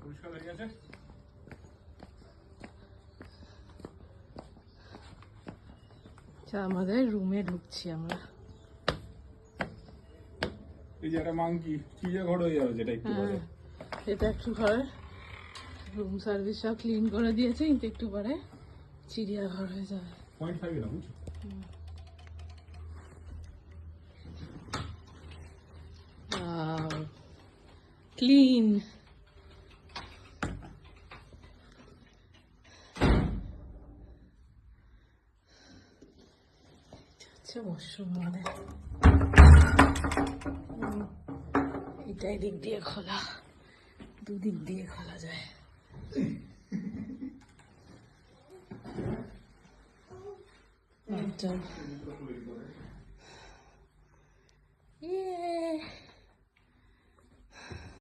পরিষ্কার হয়ে গেছে। আমাদের রুমে ঢুকছি আমরা। এই যে একটা মাংকি চিড়িয়া ঘর হয়ে যাবে, যেটা একটু পরে। এটা একটু পরে রুম সার্ভিস সব ক্লিন করে দিয়েছে, কিন্তু একটু পরে চিড়িয়াঘর হয়ে যাবে। পয়েন্ট থাকবে না বুঝছো? ক্লিন। ওয়াশরুম আমাদের, এটা এদিক দিয়ে খোলা, দুদিক দিয়ে খোলা যায়। আচ্ছা,